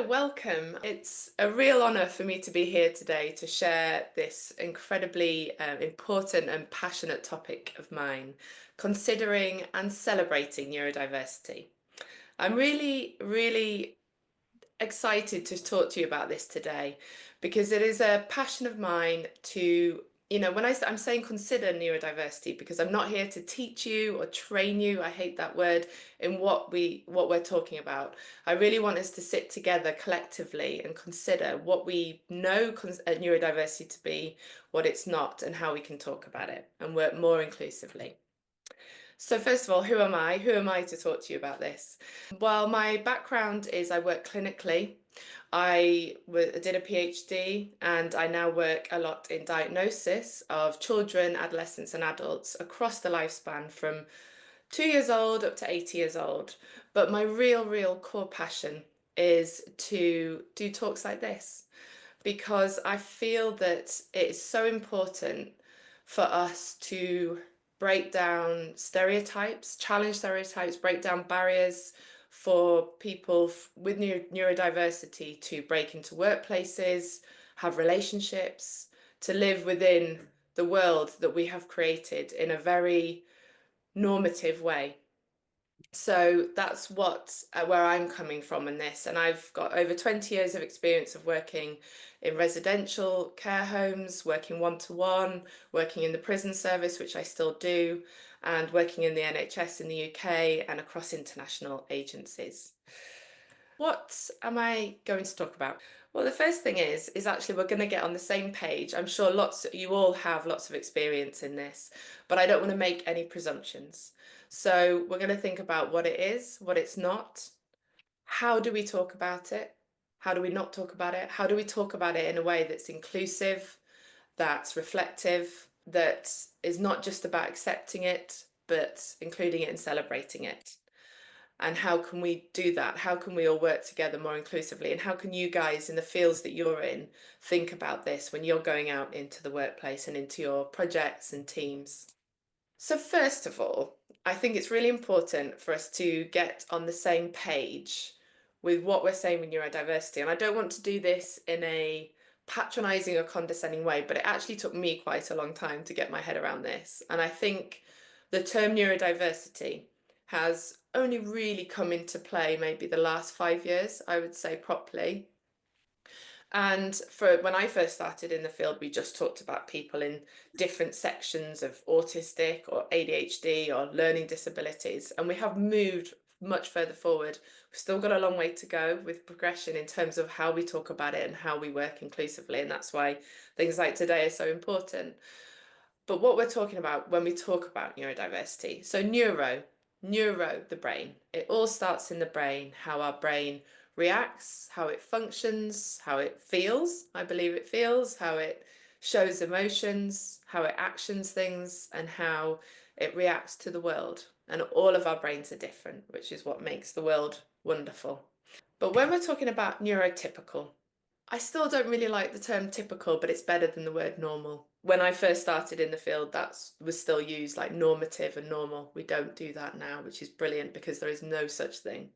welcome. It's a real honour for me to be here today to share this incredibly important and passionate topic of mine, considering and celebrating neurodiversity. I'm really excited to talk to you about this today because it is a passion of mine to, when I'm saying consider neurodiversity because I'm not here to teach you or train you. I hate that word in what we're talking about. I really want us to sit together collectively and consider what we know neurodiversity to be, what it's not, and how we can talk about it and work more inclusively. So first of all, who am I? Who am I to talk to you about this? Well, my background is I work clinically. I did a PhD and I now work a lot in diagnosis of children, adolescents and adults across the lifespan from 2 years old up to 80 years old. But my real core passion is to do talks like this because I feel that it is so important for us to break down stereotypes, challenge stereotypes, break down barriers for people with neurodiversity to break into workplaces, have relationships, to live within the world that we have created in a very normative way. So that's where I'm coming from in this, and I've got over 20 years of experience of working in residential care homes, working one-to-one, working in the prison service, which I still do, and working in the NHS in the UK and across international agencies. What am I going to talk about? Well, the first thing is actually we're going to get on the same page. I'm sure you all have lots of experience in this, but I don't want to make any presumptions. So we're going to think about what it is, what it's not. How do we talk about it? How do we not talk about it? How do we talk about it in a way that's inclusive, that's reflective, that is not just about accepting it, but including it and celebrating it? And how can we do that? How can we all work together more inclusively? And how can you guys in the fields that you're in think about this when you're going out into the workplace and into your projects and teams? So first of all, I think it's really important for us to get on the same page with what we're saying with neurodiversity. And I don't want to do this in a patronizing or condescending way, but it actually took me quite a long time to get my head around this. And I think the term neurodiversity has only really come into play maybe the last 5 years, I would say properly. And for when I first started in the field, we just talked about people in different sections of autistic or ADHD or learning disabilities. And we have moved much further forward. We've still got a long way to go with progression in terms of how we talk about it and how we work inclusively. And that's why things like today are so important. But what we're talking about when we talk about neurodiversity, so the brain, it all starts in the brain, how our brain reacts, how it functions, how it feels, I believe it feels, how it shows emotions, how it actions things, and how it reacts to the world. And all of our brains are different, which is what makes the world wonderful. But when we're talking about neurotypical, I still don't really like the term typical, but it's better than the word normal. When I first started in the field, that was still used like normative and normal. We don't do that now, which is brilliant because there is no such thing.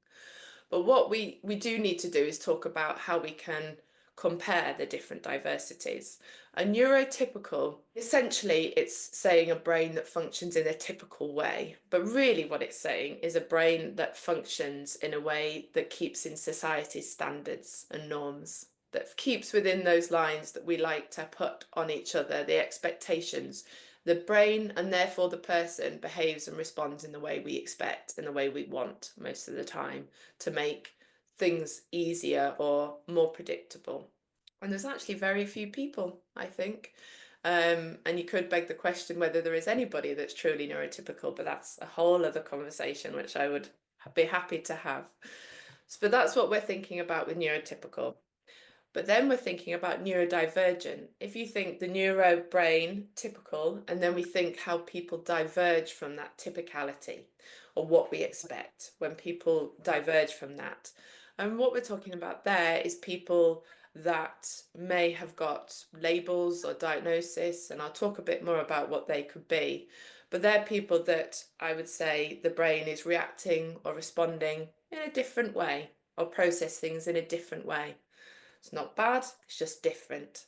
But what we do need to do is talk about how we can compare the different diversities. A neurotypical, essentially, it's saying a brain that functions in a typical way. But really what it's saying is a brain that functions in a way that keeps in society's standards and norms, that keeps within those lines that we like to put on each other, the expectations. The brain and therefore the person behaves and responds in the way we expect, in the way we want most of the time, to make things easier or more predictable. And there's actually very few people, I think. And you could beg the question whether there is anybody that's truly neurotypical, but that's a whole other conversation, which I would be happy to have. But that's what we're thinking about with neurotypical. But then we're thinking about neurodivergent. If you think the neuro brain, typical, and then we think how people diverge from that typicality or what we expect when people diverge from that. And what we're talking about there is people that may have got labels or diagnosis, and I'll talk a bit more about what they could be. But they're people that I would say the brain is reacting or responding in a different way or process things in a different way. It's not bad, it's just different.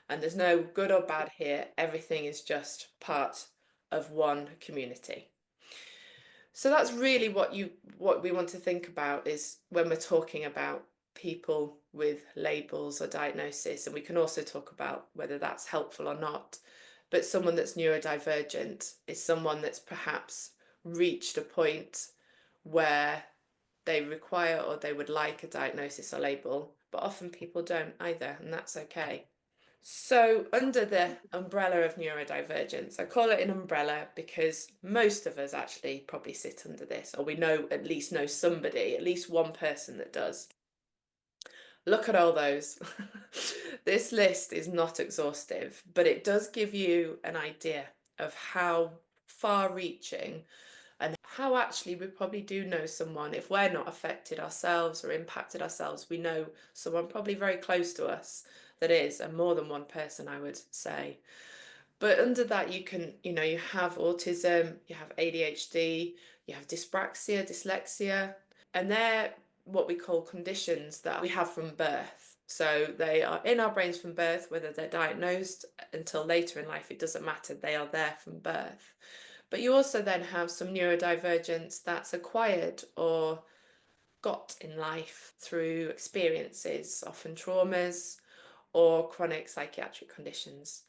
And there's no good or bad here. Everything is just part of one community. So that's really what we want to think about is when we're talking about people with labels or diagnosis, and we can also talk about whether that's helpful or not. But someone that's neurodivergent is someone that's perhaps reached a point where they require or they would like a diagnosis or label, but often people don't either, and that's okay. So, under the umbrella of neurodivergence, I call it an umbrella because most of us actually probably sit under this, or we know at least know somebody, at least one person that does. Look at all those. This list is not exhaustive, but it does give you an idea of how far reaching and how actually we probably do know someone. If we're not affected ourselves or impacted ourselves, we know someone probably very close to us that is, and more than one person, I would say. But under that, you have autism, you have ADHD, you have dyspraxia, dyslexia, and they're what we call conditions that we have from birth. So they are in our brains from birth, whether they're diagnosed until later in life, it doesn't matter, they are there from birth. But you also then have some neurodivergence that's acquired or got in life through experiences, often traumas or chronic psychiatric conditions.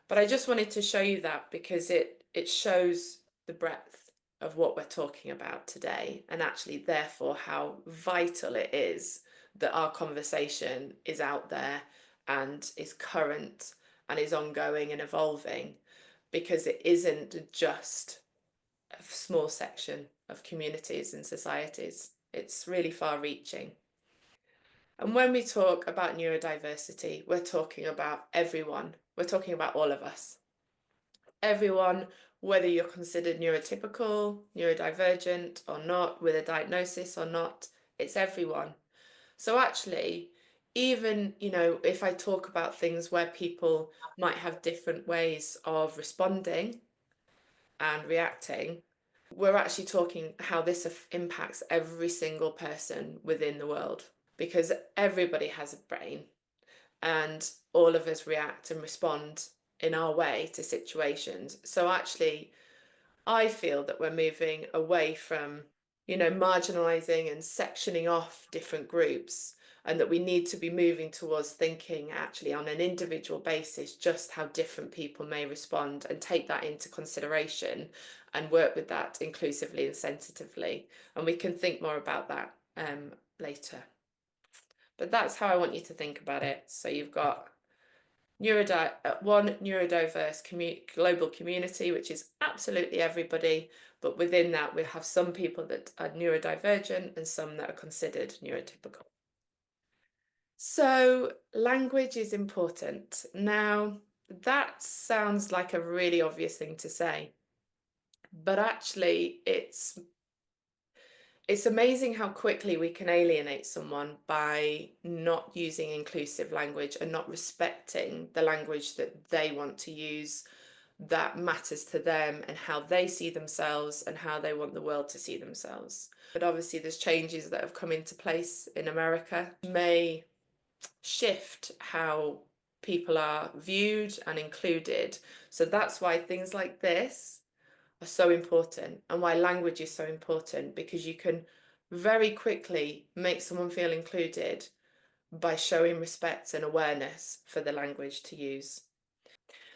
But I just wanted to show you that because it shows the breadth of what we're talking about today, and actually therefore how vital it is that our conversation is out there and is current and is ongoing and evolving, because it isn't just a small section of communities and societies. It's really far reaching. And when we talk about neurodiversity, we're talking about everyone. We're talking about all of us. Everyone, whether you're considered neurotypical, neurodivergent or not, with a diagnosis or not, it's everyone. So actually, even, if I talk about things where people might have different ways of responding and reacting, we're actually talking how this impacts every single person within the world, because everybody has a brain and all of us react and respond in our way to situations. So actually, I feel that we're moving away from, marginalizing and sectioning off different groups, and that we need to be moving towards thinking actually on an individual basis just how different people may respond, and take that into consideration and work with that inclusively and sensitively. And we can think more about that later. But that's how I want you to think about it. So you've got one neurodiverse global community, which is absolutely everybody, but within that we have some people that are neurodivergent and some that are considered neurotypical. So language is important. Now, that sounds like a really obvious thing to say, but actually it's amazing how quickly we can alienate someone by not using inclusive language and not respecting the language that they want to use, that matters to them and how they see themselves and how they want the world to see themselves. But obviously there's changes that have come into place in America, may shift how people are viewed and included. So that's why things like this are so important, and why language is so important, because you can very quickly make someone feel included by showing respect and awareness for the language to use.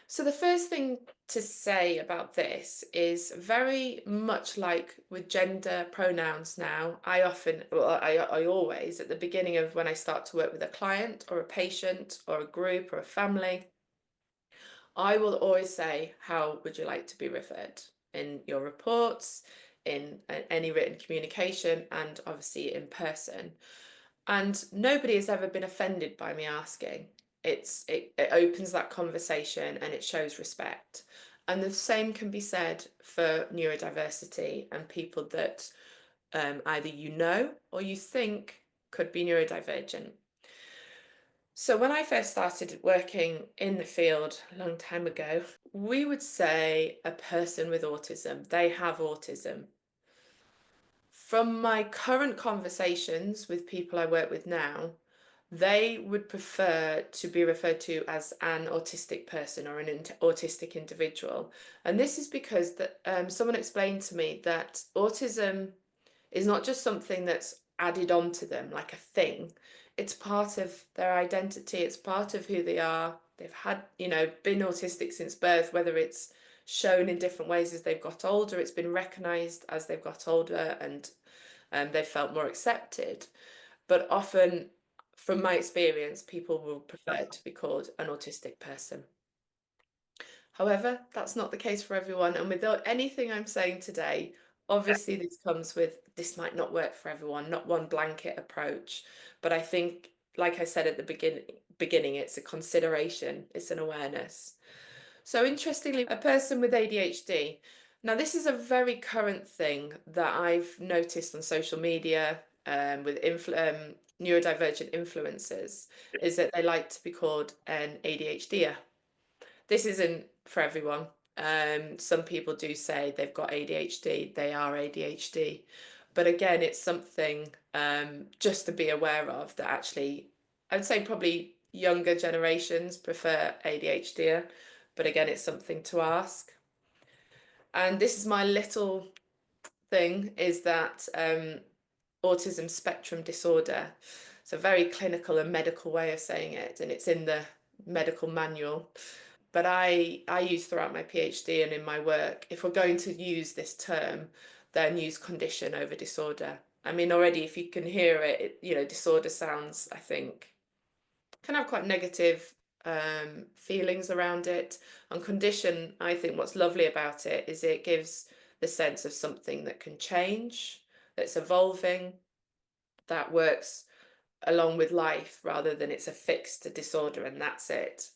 So the first thing to say about this is, very much like with gender pronouns now, I always, at the beginning of when I start to work with a client or a patient or a group or a family, I will always say, how would you like to be referred in your reports, in any written communication, and obviously in person. And nobody has ever been offended by me asking. It opens that conversation and it shows respect. And the same can be said for neurodiversity and people that either you know or you think could be neurodivergent. So when I first started working in the field a long time ago, we would say a person with autism, they have autism. From my current conversations with people I work with now, they would prefer to be referred to as an autistic person or an autistic individual. And this is because someone explained to me that autism is not just something that's added on to them like a thing. It's part of their identity, it's part of who they are. They've had, been autistic since birth, whether it's shown in different ways as they've got older, it's been recognized as they've got older, and they've felt more accepted. But often, from my experience, people will prefer to be called an autistic person. However, that's not the case for everyone. And without anything I'm saying today, obviously this might not work for everyone, not one blanket approach. But I think, like I said at the beginning, it's a consideration, it's an awareness. So interestingly, a person with ADHD. Now, this is a very current thing that I've noticed on social media with neurodivergent influencers, is that they like to be called an ADHDer. This isn't for everyone. Some people do say they've got ADHD, they are ADHD. But again, it's something just to be aware of that actually, I'd say probably younger generations prefer ADHD, but again, it's something to ask. And this is my little thing, is that autism spectrum disorder. It's a very clinical and medical way of saying it, and it's in the medical manual. But I use throughout my PhD and in my work, if we're going to use this term, then use condition over disorder. I mean, already if you can hear it, disorder sounds, I think, can have quite negative feelings around it. On condition, I think what's lovely about it is it gives the sense of something that can change, that's evolving, that works along with life rather than it's a fixed disorder and that's it,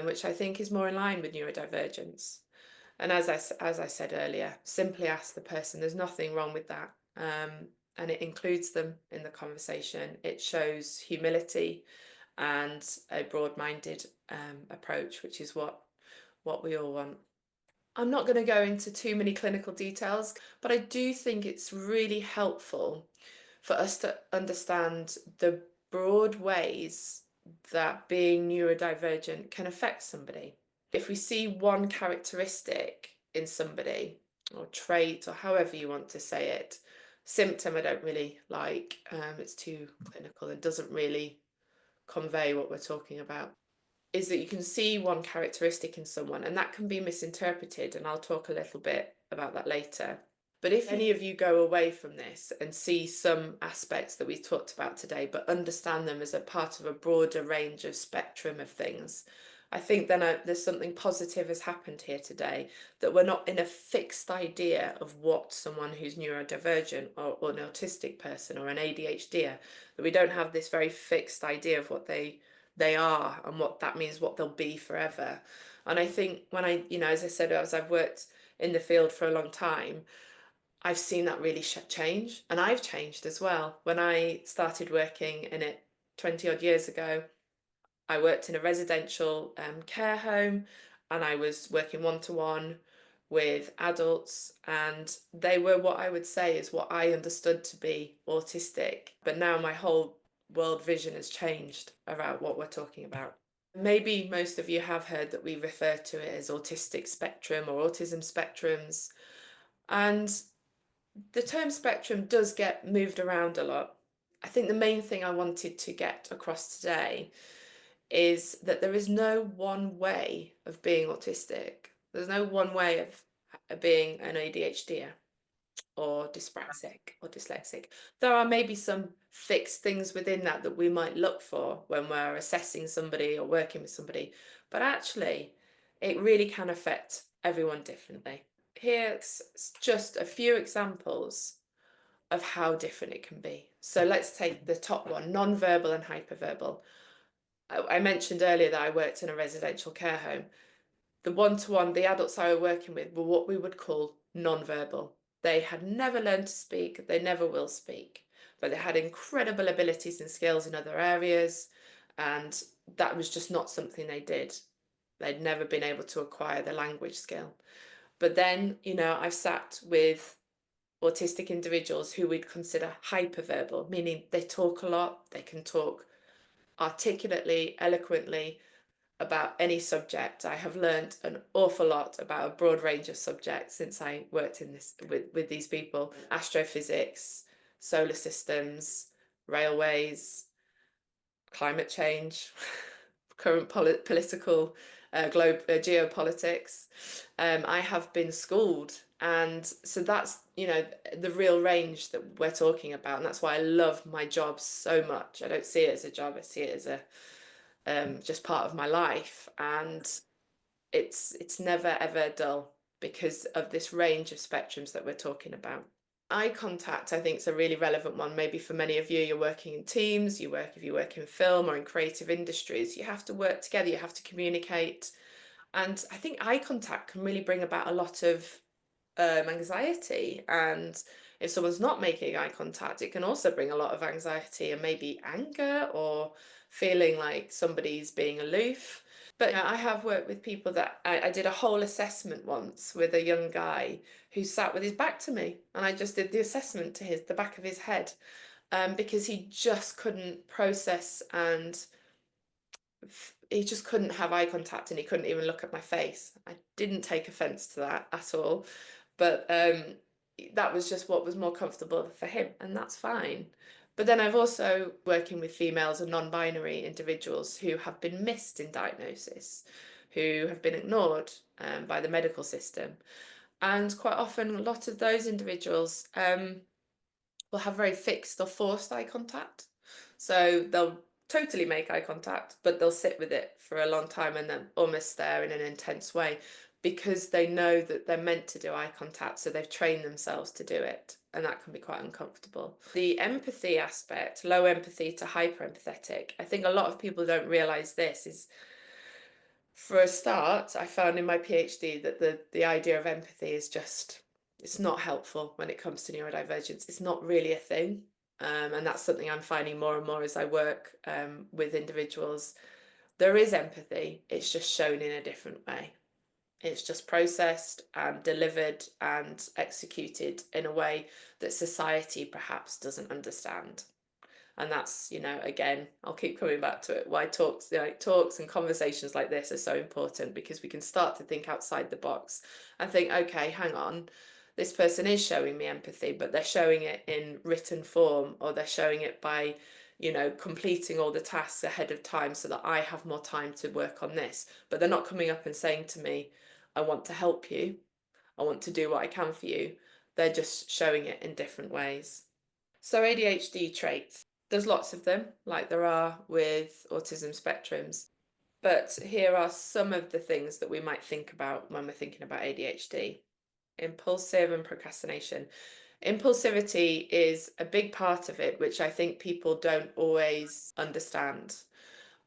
which I think is more in line with neurodivergence. And as I said earlier, simply ask the person. There's nothing wrong with that. And it includes them in the conversation. It shows humility and a broad-minded approach, which is what we all want. I'm not going to go into too many clinical details, but I do think it's really helpful for us to understand the broad ways that being neurodivergent can affect somebody. If we see one characteristic in somebody, or trait, or however you want to say it, symptom I don't really like, it's too clinical and doesn't really convey what we're talking about, is that you can see one characteristic in someone and that can be misinterpreted, and I'll talk a little bit about that later. But if any of you go away from this and see some aspects that we've talked about today, but understand them as a part of a broader range of spectrum of things, I think then there's something positive has happened here today, that we're not in a fixed idea of what someone who's neurodivergent or an autistic person or an ADHD, that we don't have this very fixed idea of what they are and what that means, what they'll be forever. And I think when as I said, as I've worked in the field for a long time, I've seen that really change, and I've changed as well. When I started working in it 20 odd years ago, I worked in a residential care home, and I was working one-to-one with adults, and they were what I would say is what I understood to be autistic. But now my whole world vision has changed around what we're talking about. Maybe most of you have heard that we refer to it as autistic spectrum or autism spectrums. And the term spectrum does get moved around a lot. I think the main thing I wanted to get across today is that there is no one way of being autistic. There's no one way of being an ADHD or dyspraxic or dyslexic. There are maybe some fixed things within that we might look for when we're assessing somebody or working with somebody, but actually it really can affect everyone differently. Here's just a few examples of how different it can be. So let's take the top one, non-verbal and hyperverbal. I mentioned earlier that I worked in a residential care home. The one-to-one, the adults I were working with were what we would call non-verbal. They had never learned to speak, they never will speak, but they had incredible abilities and skills in other areas, and that was just not something they did. They'd never been able to acquire the language skill. But then, I've sat with autistic individuals who we'd consider hyperverbal, meaning they talk a lot, they can talk articulately, eloquently about any subject. I have learned an awful lot about a broad range of subjects since I worked in this with these people: astrophysics, solar systems, railways, climate change, current political geopolitics. I have been schooled, and so that's, you know, the real range that we're talking about, and that's why I love my job so much. I don't see it as a job; I see it as a just part of my life, and it's never ever dull because of this range of spectrums that we're talking about. Eye contact, I think, is a really relevant one. Maybe for many of you, you're working in teams, if you work in film or in creative industries, you have to work together, you have to communicate. And I think eye contact can really bring about a lot of anxiety. And if someone's not making eye contact, it can also bring a lot of anxiety and maybe anger or feeling like somebody's being aloof. But I have worked with people that I did a whole assessment once with a young guy who sat with his back to me, and I just did the assessment to the back of his head, because he just couldn't process, and he just couldn't have eye contact, and he couldn't even look at my face. I didn't take offense to that at all, but that was just what was more comfortable for him, and that's fine. But then I've also working with females and non-binary individuals who have been missed in diagnosis, who have been ignored by the medical system. And quite often, a lot of those individuals will have very fixed or forced eye contact. So they'll totally make eye contact, but they'll sit with it for a long time and then almost stare in an intense way because they know that they're meant to do eye contact, so they've trained themselves to do it, and that can be quite uncomfortable. The empathy aspect, low empathy to hyper empathetic, I think a lot of people don't realise this is, for a start, I found in my PhD that the idea of empathy is just, it's not helpful when it comes to neurodivergence. It's not really a thing. And that's something I'm finding more and more as I work with individuals. There is empathy, it's just shown in a different way. It's just processed and delivered and executed in a way that society perhaps doesn't understand. And that's, you know, again, I'll keep coming back to it, why talks, talks and conversations like this are so important, because we can start to think outside the box and think, okay, hang on, this person is showing me empathy, but they're showing it in written form, or they're showing it by, you know, completing all the tasks ahead of time so that I have more time to work on this. But they're not coming up and saying to me, I want to help you, I want to do what I can for you. They're just showing it in different ways. So ADHD traits, there's lots of them, like there are with autism spectrums. But here are some of the things that we might think about when we're thinking about ADHD. Impulsive and procrastination. Impulsivity is a big part of it, which I think people don't always understand.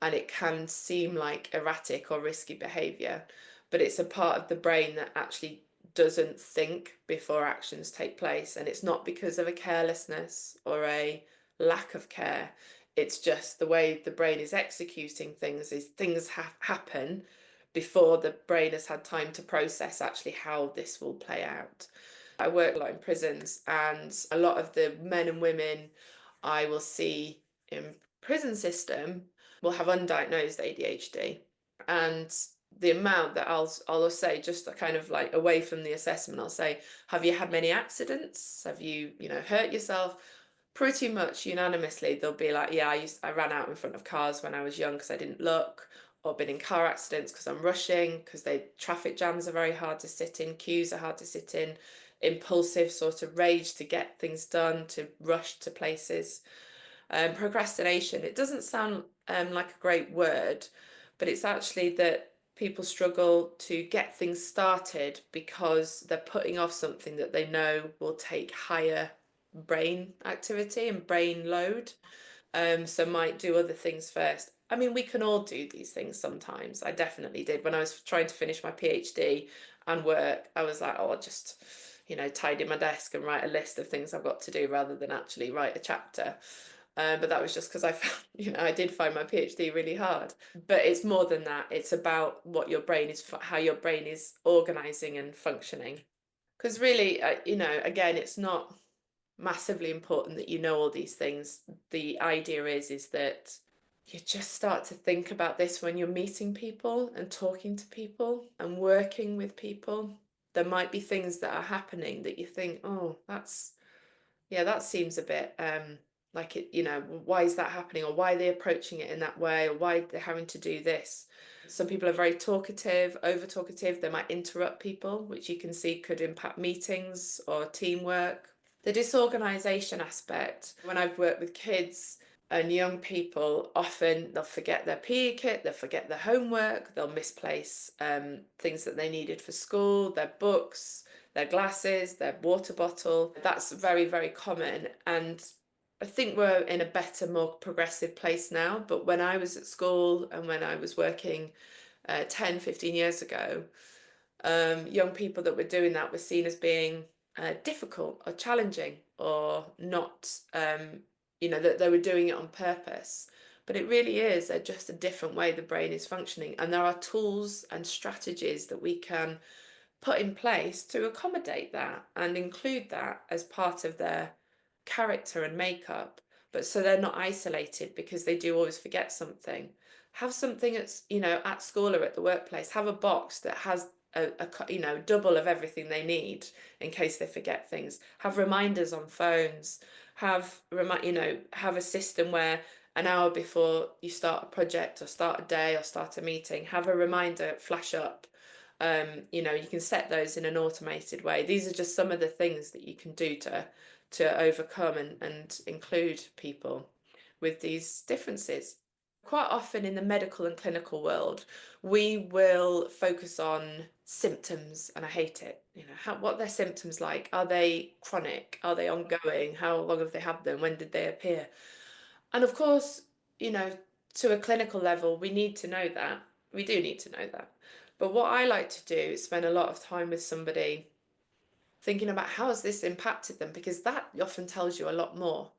And it can seem like erratic or risky behavior, but it's a part of the brain that actually doesn't think before actions take place. And it's not because of a carelessness or a lack of care. It's just the way the brain is executing things, is things happen before the brain has had time to process actually how this will play out. I work a lot in prisons, and a lot of the men and women I will see in prison system will have undiagnosed ADHD. And the amount that I'll say, just kind of like away from the assessment, I'll say, have you had many accidents? Have you, you know, hurt yourself? Pretty much unanimously, they'll be like, yeah, I ran out in front of cars when I was young because I didn't look, or been in car accidents because I'm rushing, because traffic jams are very hard to sit in, queues are hard to sit in, impulsive sort of rage to get things done, to rush to places. Procrastination, it doesn't sound like a great word, but it's actually that people struggle to get things started because they're putting off something that they know will take higher brain activity and brain load. So might do other things first. I mean, we can all do these things sometimes. I definitely did. When I was trying to finish my PhD and work, I was like, oh, I'll just, you know, tidy my desk and write a list of things I've got to do rather than actually write a chapter. But that was just because I found, you know, I did find my PhD really hard. But it's more than that. It's about what your brain is, how your brain is organizing and functioning. Because really, again, it's not massively important that you know all these things. The idea is that you just start to think about this when you're meeting people and talking to people and working with people. There might be things that are happening that you think, oh, that seems a bit like it, why is that happening? Or why are they approaching it in that way? Or why they're having to do this? Some people are very talkative, over talkative. They might interrupt people, which you can see could impact meetings or teamwork. The disorganization aspect, when I've worked with kids and young people, often they'll forget their PE kit, they'll forget their homework, they'll misplace things that they needed for school, their books, their glasses, their water bottle. That's very, very common. And I think we're in a better, more progressive place now. But when I was at school and when I was working 10, 15 years ago, young people that were doing that were seen as being difficult or challenging or not, that they were doing it on purpose. But it really is just a different way the brain is functioning. And there are tools and strategies that we can put in place to accommodate that and include that as part of their character and makeup, but so they're not isolated because they do always forget something. Have something that's, at school or at the workplace, have a box that has double of everything they need in case they forget things. Have reminders on phones. Have a system where an hour before you start a project or start a day or start a meeting, have a reminder flash up. You can set those in an automated way. These are just some of the things that you can do to overcome and include people with these differences. Quite often in the medical and clinical world, we will focus on symptoms, and I hate it. What are their symptoms like? Are they chronic? Are they ongoing? How long have they had them? When did they appear? And of course, you know, to a clinical level, we need to know that. We do need to know that. But what I like to do is spend a lot of time with somebody thinking about how has this impacted them, because that often tells you a lot more.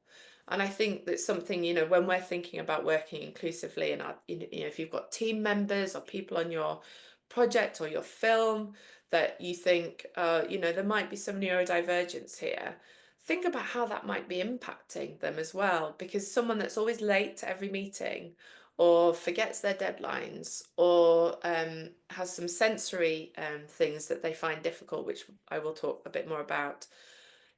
And I think that's something, when we're thinking about working inclusively and if you've got team members or people on your project or your film that you think, there might be some neurodivergence here, think about how that might be impacting them as well. Because someone that's always late to every meeting or forgets their deadlines or has some sensory things that they find difficult, which I will talk a bit more about,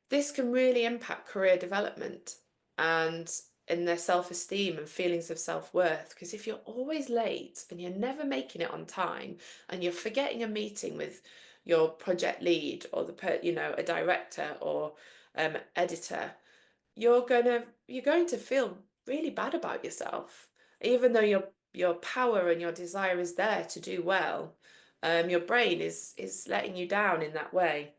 this can really impact career development and in their self-esteem and feelings of self-worth. Because if you're always late and you're never making it on time and you're forgetting a meeting with your project lead or a director or editor, you're going to feel really bad about yourself, even though your power and your desire is there to do well. Your brain is letting you down in that way,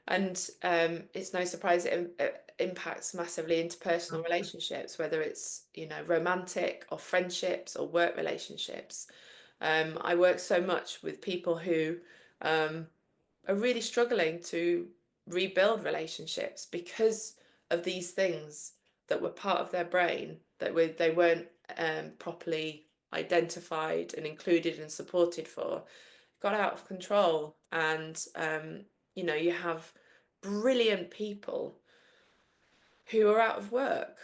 and it's no surprise it impacts massively interpersonal relationships, whether it's romantic or friendships or work relationships. I work so much with people who are really struggling to rebuild relationships because of these things that were part of their brain they weren't properly identified and included and supported for, got out of control. And you have brilliant people who are out of work.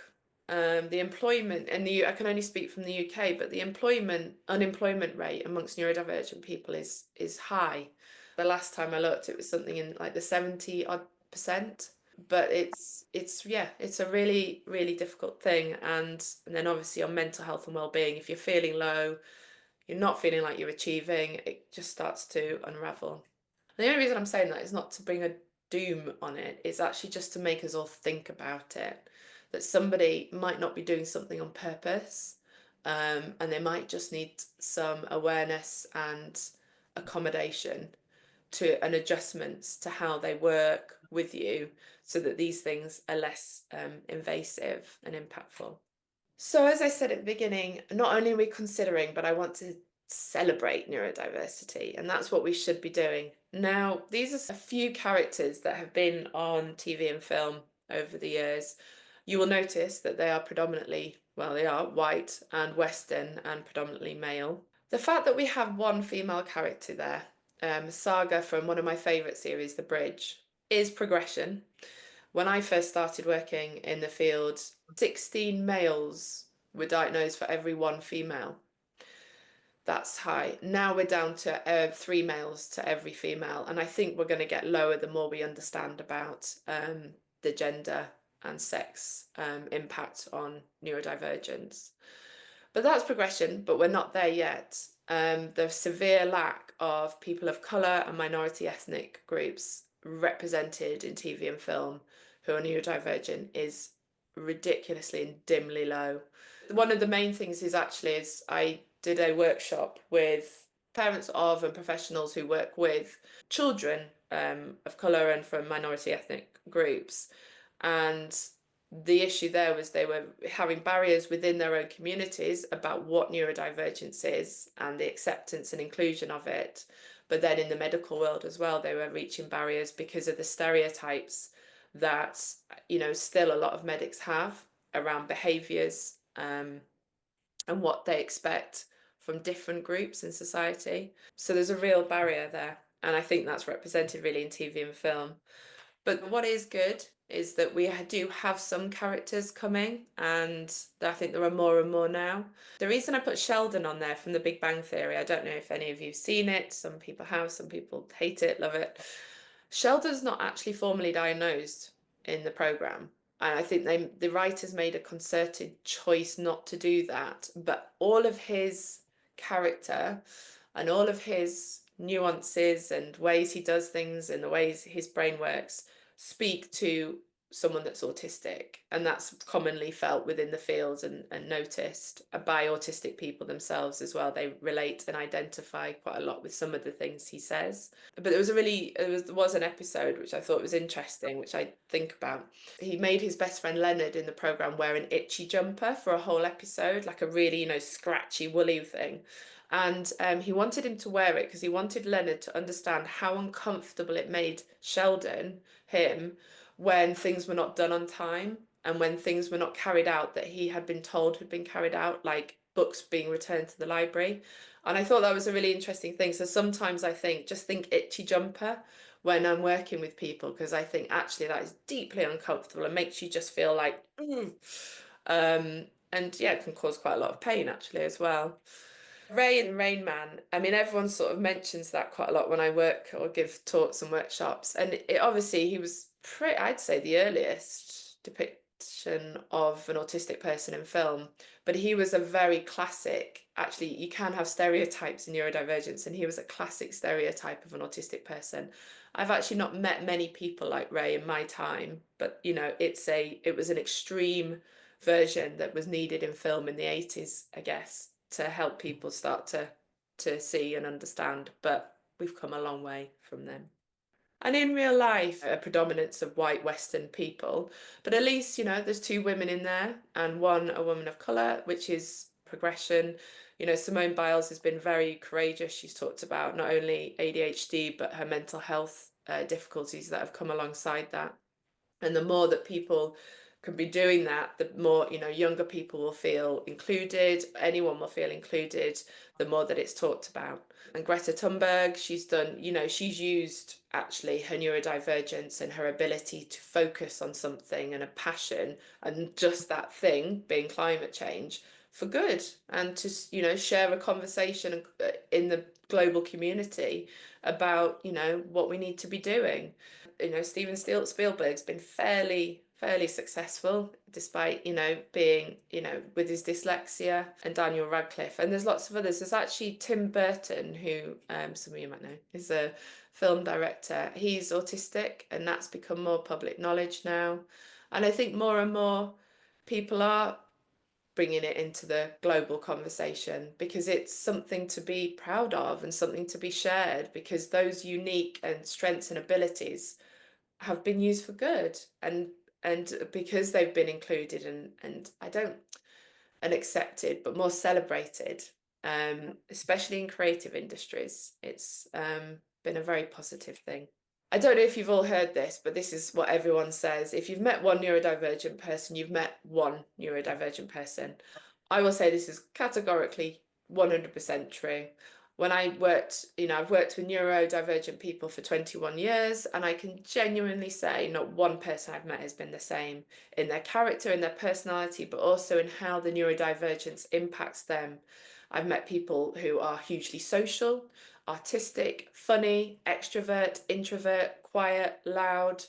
The employment and I can only speak from the UK, but the unemployment rate amongst neurodivergent people is high. The last time I looked, it was something in like the 70 odd percent. But it's a really, really difficult thing. And then obviously on mental health and well-being, if you're feeling low, you're not feeling like you're achieving, it just starts to unravel. The only reason I'm saying that is not to bring a doom on it, it's actually just to make us all think about it. That somebody might not be doing something on purpose, and they might just need some awareness and accommodation to and adjustments to how they work with you so that these things are less invasive and impactful. So, as I said at the beginning, not only are we considering, but I want to celebrate neurodiversity, and that's what we should be doing. Now, these are a few characters that have been on TV and film over the years. You will notice that they are predominantly, well, they are white and Western and predominantly male. The fact that we have one female character there, Saga from one of my favourite series, The Bridge. is progression. When I first started working in the field, 16 males were diagnosed for every one female. That's high. Now we're down to 3 males to every female, and I think we're going to get lower the more we understand about the gender and sex impact on neurodivergence. But that's progression, but we're not there yet. The severe lack of people of colour and minority ethnic groups represented in TV and film who are neurodivergent is ridiculously and dimly low. One of the main things is I did a workshop with parents of and professionals who work with children of colour and from minority ethnic groups. And the issue there was they were having barriers within their own communities about what neurodivergence is and the acceptance and inclusion of it. But then in the medical world as well, they were reaching barriers because of the stereotypes that, still a lot of medics have around behaviours and what they expect from different groups in society. So there's a real barrier there. And I think that's represented really in TV and film. But what is good is that we do have some characters coming, and I think there are more and more now. The reason I put Sheldon on there from The Big Bang Theory, I don't know if any of you've seen it. Some people have, some people hate it, love it. Sheldon's not actually formally diagnosed in the program. And I think the writers made a concerted choice not to do that. But all of his character and all of his nuances and ways he does things and the ways his brain works speak to someone that's autistic, and that's commonly felt within the field and noticed by autistic people themselves as well. They relate and identify quite a lot with some of the things he says. But there was an episode which I thought was interesting, which I think about. He made his best friend Leonard in the program wear an itchy jumper for a whole episode, like a really, scratchy woolly thing. And he wanted him to wear it because he wanted Leonard to understand how uncomfortable it made him, when things were not done on time and when things were not carried out that he had been told had been carried out, like books being returned to the library. And I thought that was a really interesting thing. So sometimes I just think itchy jumper when I'm working with people, because I think actually that is deeply uncomfortable and makes you just feel like, and yeah, it can cause quite a lot of pain actually as well. Ray and Rain Man, I mean, everyone sort of mentions that quite a lot when I work or give talks and workshops. And obviously, he was I'd say, the earliest depiction of an autistic person in film. But he was a very classic, actually, you can have stereotypes in neurodivergence, and he was a classic stereotype of an autistic person. I've actually not met many people like Ray in my time, but it was an extreme version that was needed in film in the 80s, I guess, to help people start to see and understand. But we've come a long way from them. And in real life, a predominance of white Western people, but at least, there's two women in there and one a woman of colour, which is progression. Simone Biles has been very courageous. She's talked about not only ADHD, but her mental health difficulties that have come alongside that. And the more that people can be doing that, the more, younger people will feel included, anyone will feel included, the more that it's talked about. And Greta Thunberg, she's used actually her neurodivergence and her ability to focus on something and a passion and just that thing being climate change for good, and to, share a conversation in the global community about, what we need to be doing. Steven Spielberg's been fairly successful despite, being, with his dyslexia, and Daniel Radcliffe. And there's lots of others. There's actually Tim Burton, who some of you might know, is a film director. He's autistic, and that's become more public knowledge now. And I think more and more people are bringing it into the global conversation, because it's something to be proud of and something to be shared, because those unique and strengths and abilities have been used for good, and because they've been included and I don't and accepted, but more celebrated, especially in creative industries. It's been a very positive thing. I don't know if you've all heard this, but this is what everyone says. If you've met one neurodivergent person, you've met one neurodivergent person. I will say this is categorically 100% true. When I worked, I've worked with neurodivergent people for 21 years, and I can genuinely say not one person I've met has been the same in their character, in their personality, but also in how the neurodivergence impacts them. I've met people who are hugely social, artistic, funny, extrovert, introvert, quiet, loud,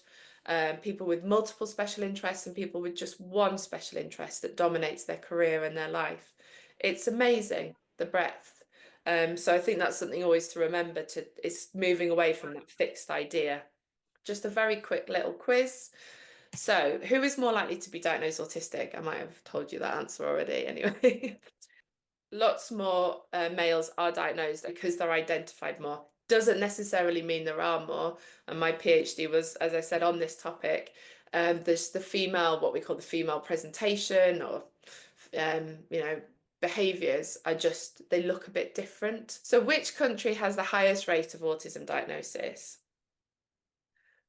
people with multiple special interests and people with just one special interest that dominates their career and their life. It's amazing, the breadth. So I think that's something always to remember it's moving away from that fixed idea. Just a very quick little quiz. So, who is more likely to be diagnosed autistic? I might have told you that answer already anyway. Lots more males are diagnosed because they're identified more. Doesn't necessarily mean there are more. And my PhD was, as I said, on this topic. There's the female, what we call the female presentation, or behaviors are just, they look a bit different. So which country has the highest rate of autism diagnosis?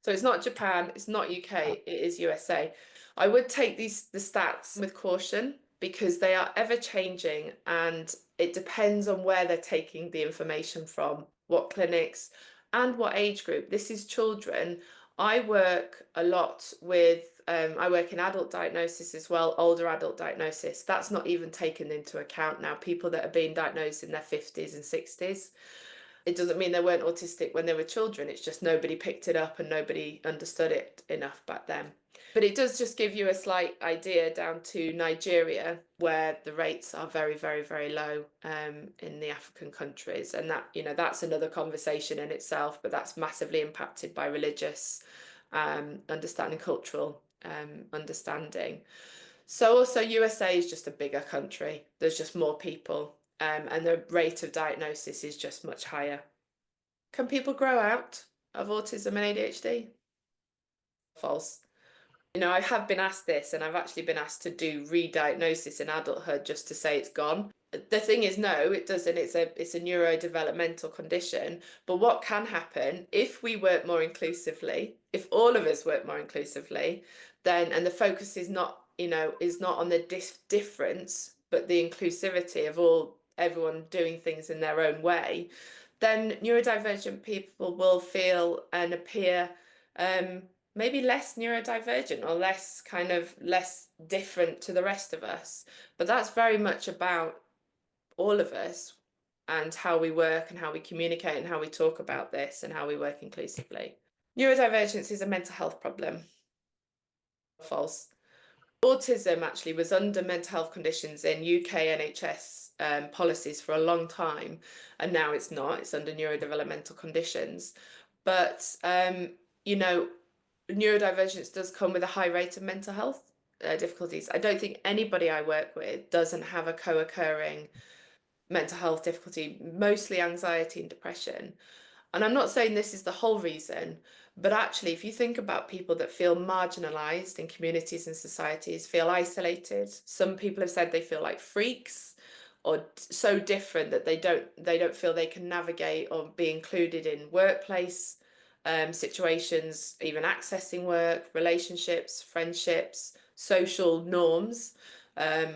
So it's not Japan, it's not UK, it is USA. I would take the stats with caution because they are ever changing and it depends on where they're taking the information from, what clinics and what age group. This is children. I work a lot with, I work in adult diagnosis as well, older adult diagnosis. That's not even taken into account now, people that are being diagnosed in their 50s and 60s. It doesn't mean they weren't autistic when they were children. It's just nobody picked it up and nobody understood it enough back then. But it does just give you a slight idea down to Nigeria, where the rates are very, very, very low in the African countries. And that, that's another conversation in itself, but that's massively impacted by religious understanding, cultural understanding. So also USA is just a bigger country. There's just more people, and the rate of diagnosis is just much higher. Can people grow out of autism and ADHD? False. I have been asked this, and I've actually been asked to do re-diagnosis in adulthood just to say it's gone. The thing is, no, it doesn't. It's a neurodevelopmental condition. But what can happen if we work more inclusively, if all of us work more inclusively, then, and the focus is not, is not on the difference, but the inclusivity of everyone doing things in their own way, then neurodivergent people will feel and appear maybe less neurodivergent or less different to the rest of us. But that's very much about all of us and how we work and how we communicate and how we talk about this and how we work inclusively. Neurodivergence is a mental health problem. False. Autism actually was under mental health conditions in UK NHS policies for a long time, and now it's not. It's under neurodevelopmental conditions. But, neurodivergence does come with a high rate of mental health difficulties. I don't think anybody I work with doesn't have a co-occurring mental health difficulty, mostly anxiety and depression. And I'm not saying this is the whole reason, but actually, if you think about people that feel marginalized in communities and societies, feel isolated, some people have said they feel like freaks or so different that they don't feel they can navigate or be included in workplace situations, even accessing work, relationships, friendships, social norms,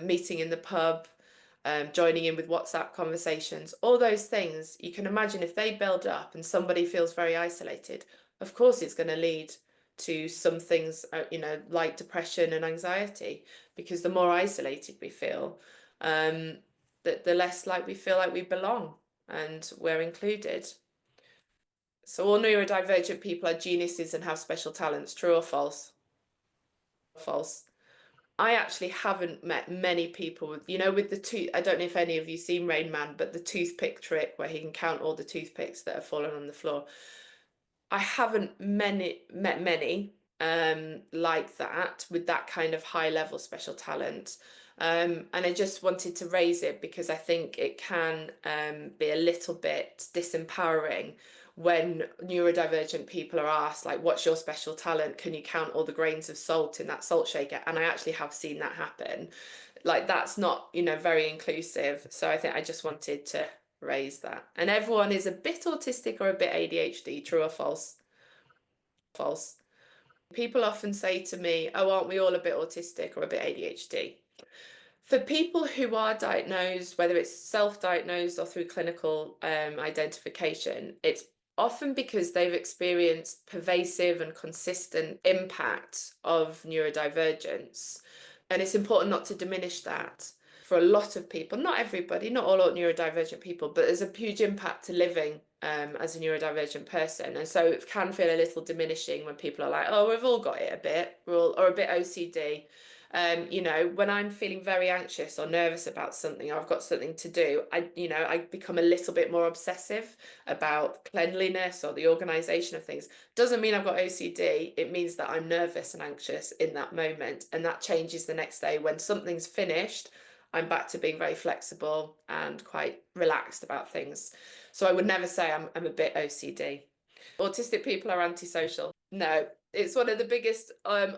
meeting in the pub, joining in with WhatsApp conversations, all those things. You can imagine if they build up and somebody feels very isolated, of course it's going to lead to some things, like depression and anxiety, because the more isolated we feel, the less like we feel like we belong and we're included. So all neurodivergent people are geniuses and have special talents, true or false? False. I actually haven't met many people with the tooth. I don't know if any of you seen Rain Man, but the toothpick trick where he can count all the toothpicks that have fallen on the floor. I haven't met many like that with that kind of high level special talent. And I just wanted to raise it because I think it can be a little bit disempowering when neurodivergent people are asked, like, what's your special talent? Can you count all the grains of salt in that salt shaker? And I actually have seen that happen. Like, that's not, very inclusive. So I think I just wanted to raise that. And everyone is a bit autistic or a bit ADHD, true or false? False. People often say to me, oh, aren't we all a bit autistic or a bit ADHD? For people who are diagnosed, whether it's self-diagnosed or through clinical identification, it's often because they've experienced pervasive and consistent impact of neurodivergence. And it's important not to diminish that. For a lot of people, not everybody, not all neurodivergent people, but there's a huge impact to living as a neurodivergent person. And so it can feel a little diminishing when people are like, oh, we've all got it a bit, or a bit OCD. When I'm feeling very anxious or nervous about something, or I've got something to do, I become a little bit more obsessive about cleanliness or the organization of things. Doesn't mean I've got OCD. It means that I'm nervous and anxious in that moment. And that changes the next day. When something's finished, I'm back to being very flexible and quite relaxed about things. So I would never say I'm a bit OCD. Autistic people are antisocial. No, it's one of the biggest,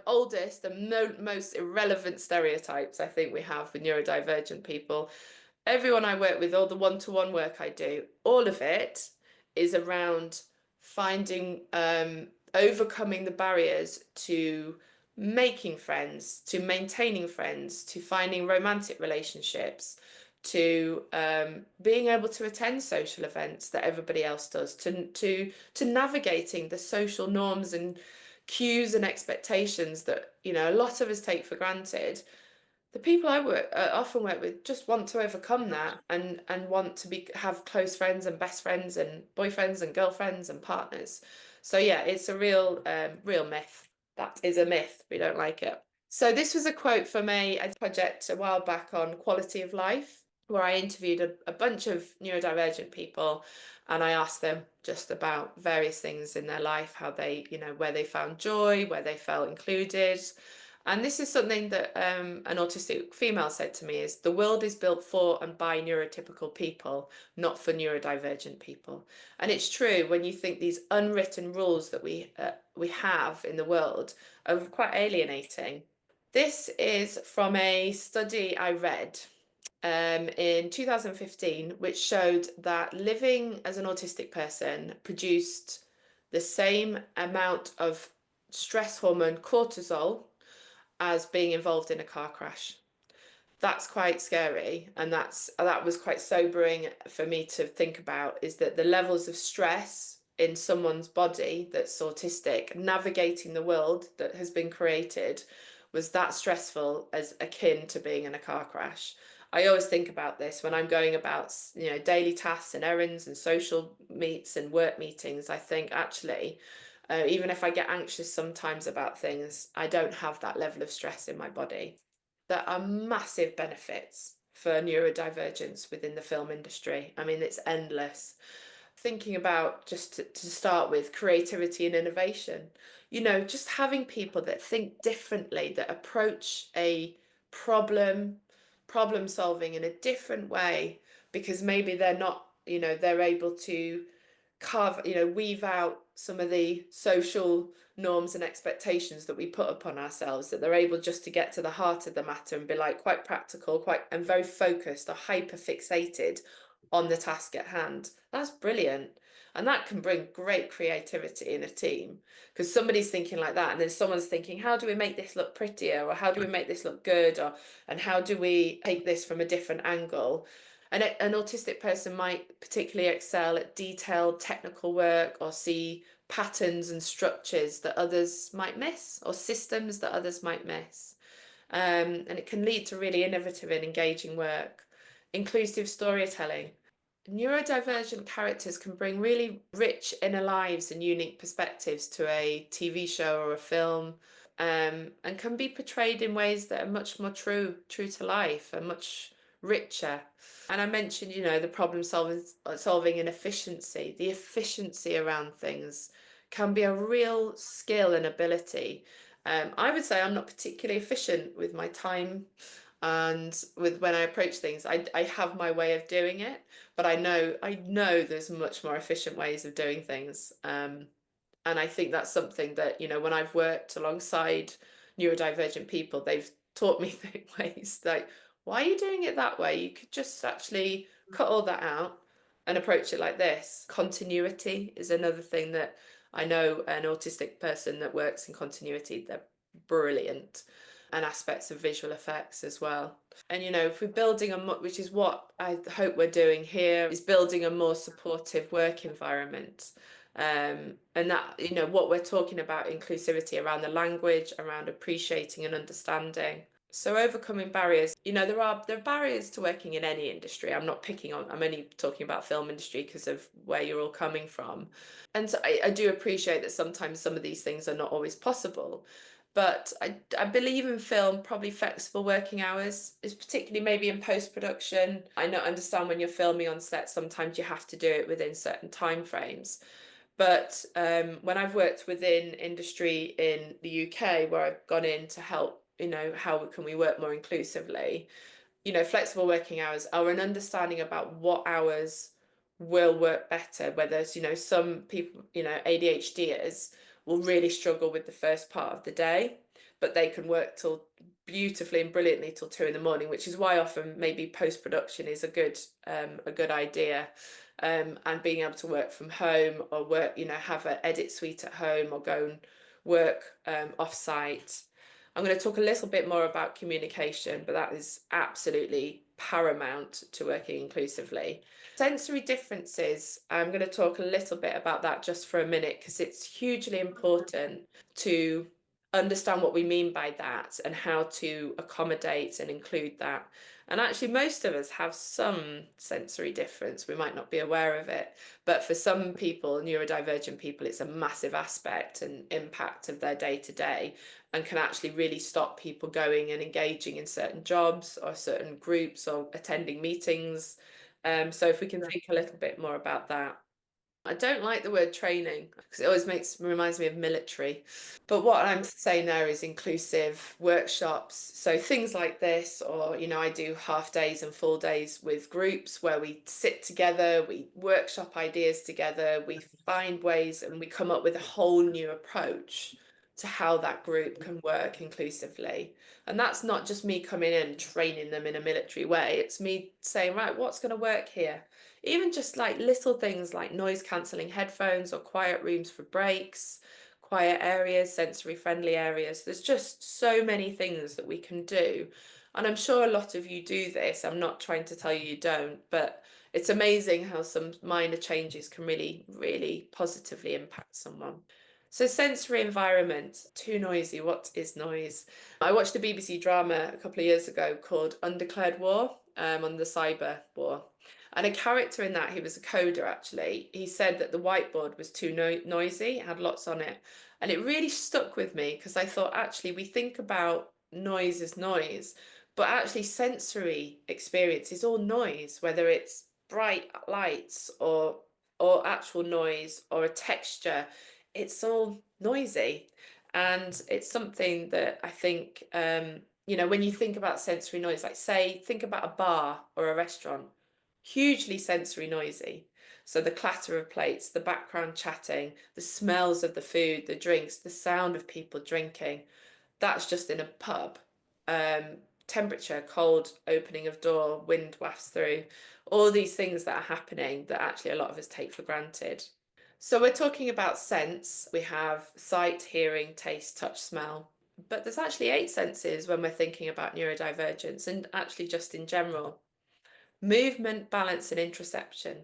oldest, and most irrelevant stereotypes I think we have with neurodivergent people. Everyone I work with, all the one-to-one work I do, all of it is around finding, overcoming the barriers to making friends, to maintaining friends, to finding romantic relationships, to being able to attend social events that everybody else does, to navigating the social norms and cues and expectations that a lot of us take for granted. The people I often work with just want to overcome that and want to have close friends and best friends and boyfriends and girlfriends and partners. So yeah, it's a real myth. That is a myth. We don't like it. So this was a quote from a project a while back on quality of life, where I interviewed a bunch of neurodivergent people, and I asked them just about various things in their life, how they, where they found joy, where they felt included. And this is something that an autistic female said to me, is the world is built for and by neurotypical people, not for neurodivergent people. And it's true when you think these unwritten rules that we have in the world are quite alienating. This is from a study I read in 2015, which showed that living as an autistic person produced the same amount of stress hormone cortisol as being involved in a car crash. That's quite scary, and that was quite sobering for me to think about, is that the levels of stress in someone's body that's autistic, navigating the world that has been created, was that stressful, as akin to being in a car crash. I always think about this when I'm going about, daily tasks and errands and social meets and work meetings. I think actually, even if I get anxious sometimes about things, I don't have that level of stress in my body. There are massive benefits for neurodivergence within the film industry. I mean, it's endless. Thinking about, just to start with, creativity and innovation. Just having people that think differently, that approach a problem, problem solving in a different way, because maybe they're not, they're able to weave out some of the social norms and expectations that we put upon ourselves, that they're able just to get to the heart of the matter and be like quite practical, and very focused or hyper fixated on the task at hand. That's brilliant. And that can bring great creativity in a team, because somebody's thinking like that, and then someone's thinking, how do we make this look prettier, or how do we make this look good, and how do we take this from a different angle? An autistic person might particularly excel at detailed technical work, or see patterns and structures that others might miss, or systems that others might miss. And it can lead to really innovative and engaging work. Inclusive storytelling. Neurodivergent characters can bring really rich inner lives and unique perspectives to a TV show or a film, and can be portrayed in ways that are much more true to life and much richer. And I mentioned, the problem solving and efficiency. The efficiency around things can be a real skill and ability. I would say I'm not particularly efficient with my time and with when I approach things. I have my way of doing it, but I know there's much more efficient ways of doing things. And I think that's something that, when I've worked alongside neurodivergent people, they've taught me ways like, why are you doing it that way? You could just actually cut all that out and approach it like this. Continuity is another thing that I know an autistic person that works in continuity, they're brilliant. and aspects of visual effects as well. And if we're building which is what I hope we're doing here, is building a more supportive work environment. And that, what we're talking about, inclusivity around the language, around appreciating and understanding. So overcoming barriers, there are barriers to working in any industry. I'm not picking on, I'm only talking about film industry because of where you're all coming from. And so I do appreciate that sometimes some of these things are not always possible. But I believe in film, probably flexible working hours is particularly maybe in post-production. I not understand when you're filming on set, sometimes you have to do it within certain time frames. But when I've worked within industry in the UK, where I've gone in to help, how can we work more inclusively, flexible working hours are an understanding about what hours will work better. Whether it's, some people, ADHDers will really struggle with the first part of the day, but they can work till beautifully and brilliantly till 2 in the morning, which is why often maybe post-production is a good idea. And being able to work from home or work, have an edit suite at home or go and work off-site. I'm going to talk a little bit more about communication, but that is absolutely paramount to working inclusively. Sensory differences, I'm going to talk a little bit about that just for a minute because it's hugely important to understand what we mean by that and how to accommodate and include that. And actually, most of us have some sensory difference. We might not be aware of it, but for some people, neurodivergent people, it's a massive aspect and impact of their day to day and can actually really stop people going and engaging in certain jobs or certain groups or attending meetings. So if we can think a little bit more about that. I don't like the word training because it always reminds me of military. But what I'm saying there is inclusive workshops. So things like this, or, I do half days and full days with groups where we sit together, we workshop ideas together, we find ways and we come up with a whole new approach to how that group can work inclusively. And that's not just me coming in and training them in a military way. It's me saying, right, what's going to work here? Even just like little things like noise cancelling headphones or quiet rooms for breaks, quiet areas, sensory friendly areas. There's just so many things that we can do. And I'm sure a lot of you do this. I'm not trying to tell you you don't, but it's amazing how some minor changes can really, really positively impact someone. So sensory environment, too noisy. What is noise? I watched a BBC drama a couple of years ago called Undeclared War, on the cyber war. And a character in that, he was a coder actually, he said that the whiteboard was too noisy, it had lots on it. And it really stuck with me because I thought actually we think about noise as noise, but actually sensory experience is all noise, whether it's bright lights or actual noise or a texture, it's all noisy. And it's something that I think, when you think about sensory noise, like say, think about a bar or a restaurant, hugely sensory noisy. So the clatter of plates, the background chatting, the smells of the food, the drinks, the sound of people drinking, that's just in a pub. Temperature, cold opening of door, wind wafts through, all these things that are happening that actually a lot of us take for granted. So we're talking about sense. We have sight, hearing, taste, touch, smell. But there's actually 8 senses when we're thinking about neurodivergence and actually just in general. Movement, balance, and interoception.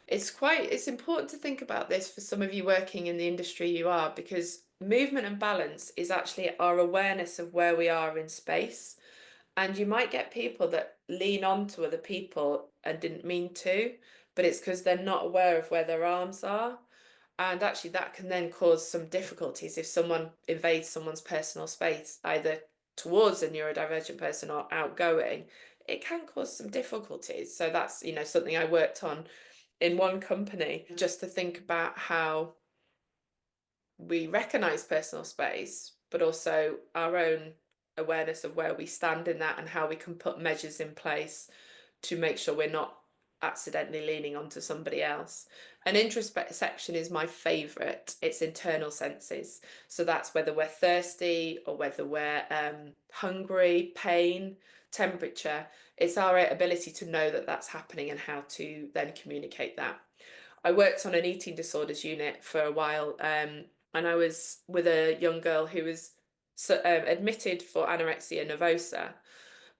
It's important to think about this for some of you working in the industry you are, because movement and balance is actually our awareness of where we are in space. And you might get people that lean on to other people and didn't mean to, but it's because they're not aware of where their arms are. And actually, that can then cause some difficulties if someone invades someone's personal space, either towards a neurodivergent person or outgoing. It can cause some difficulties. So that's, something I worked on in one company, just to think about how we recognize personal space, but also our own awareness of where we stand in that and how we can put measures in place to make sure we're not accidentally leaning onto somebody else. And interoception is my favorite. It's internal senses. So that's whether we're thirsty or whether we're hungry, pain, temperature. It's our ability to know that that's happening and how to then communicate that. I worked on an eating disorders unit for a while, and I was with a young girl who was admitted for anorexia nervosa,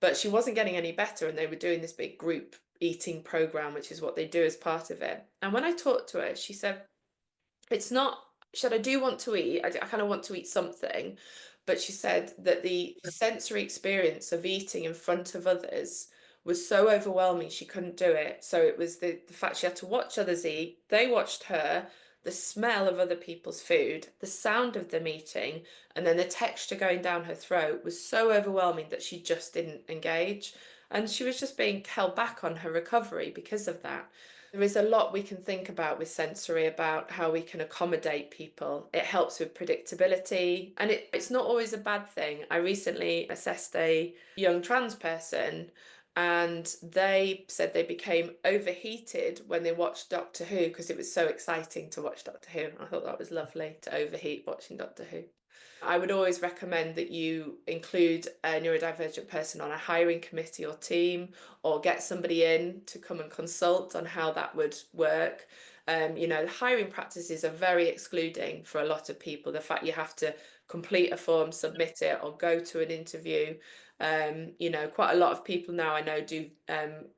but she wasn't getting any better, and they were doing this big group eating program, which is what they do as part of it. And when I talked to her, she said, it's not, she said, I do want to eat. I kind of want to eat something. But she said that the sensory experience of eating in front of others was so overwhelming, she couldn't do it. So it was the fact she had to watch others eat. They watched her, the smell of other people's food, the sound of them eating, and then the texture going down her throat was so overwhelming that she just didn't engage. And she was just being held back on her recovery because of that. There is a lot we can think about with sensory, about how we can accommodate people. It helps with predictability, and it's not always a bad thing. I recently assessed a young trans person, and they said they became overheated when they watched Doctor Who because it was so exciting to watch Doctor Who. I thought that was lovely to overheat watching Doctor Who. I would always recommend that you include a neurodivergent person on a hiring committee or team, or get somebody in to come and consult on how that would work. The hiring practices are very excluding for a lot of people. The fact you have to complete a form, submit it, or go to an interview. Quite a lot of people now I know do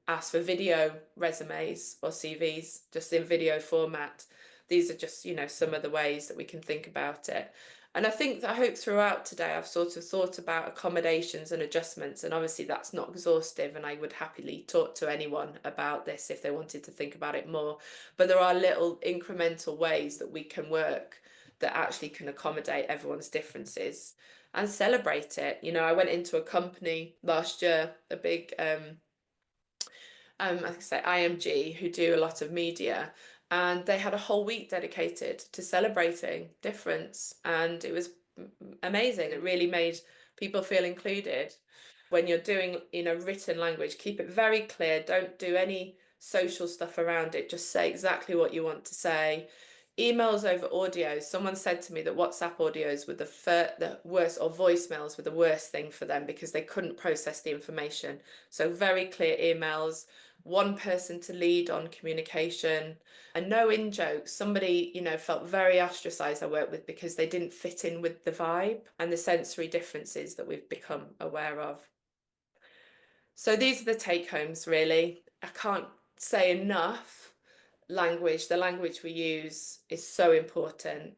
ask for video resumes or CVs just in video format. These are just, some of the ways that we can think about it. And I hope throughout today I've sort of thought about accommodations and adjustments, and obviously that's not exhaustive, and I would happily talk to anyone about this if they wanted to think about it more. But there are little incremental ways that we can work that actually can accommodate everyone's differences and celebrate it. I went into a company last year, a big like I say, IMG, who do a lot of media, and they had a whole week dedicated to celebrating difference, and it was amazing. It really made people feel included. When you're doing, written language, keep it very clear. Don't do any social stuff around it. Just say exactly what you want to say. Emails over audios. Someone said to me that WhatsApp audios were the worst, or voicemails were the worst thing for them because they couldn't process the information. So very clear emails, one person to lead on communication, and no in jokes. Somebody, felt very ostracized I worked with because they didn't fit in with the vibe and the sensory differences that we've become aware of. So these are the take homes, really. I can't say enough. The language we use is so important.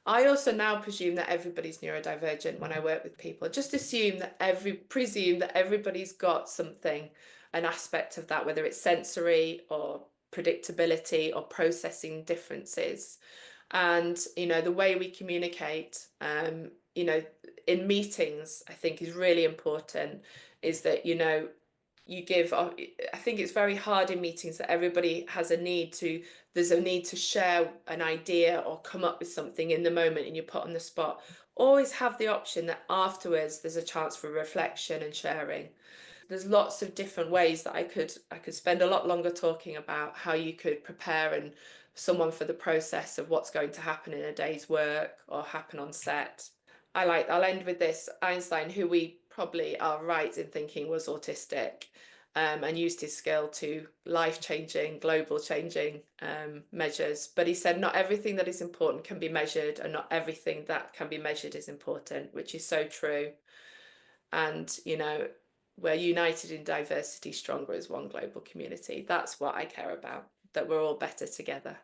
I also now presume that everybody's neurodivergent when I work with people. Just presume that everybody's got something, an aspect of that, whether it's sensory or predictability or processing differences. And, the way we communicate, in meetings, I think is really important, is that, you give, I think it's very hard in meetings that everybody has there's a need to share an idea or come up with something in the moment and you're put on the spot. Always have the option that afterwards there's a chance for reflection and sharing. There's lots of different ways that I could spend a lot longer talking about how you could prepare and someone for the process of what's going to happen in a day's work or happen on set. I'll end with this. Einstein, who we probably are right in thinking was autistic, and used his skill to life-changing, global-changing measures. But he said not everything that is important can be measured, and not everything that can be measured is important, which is so true. And, we're united in diversity, stronger as one global community. That's what I care about, that we're all better together.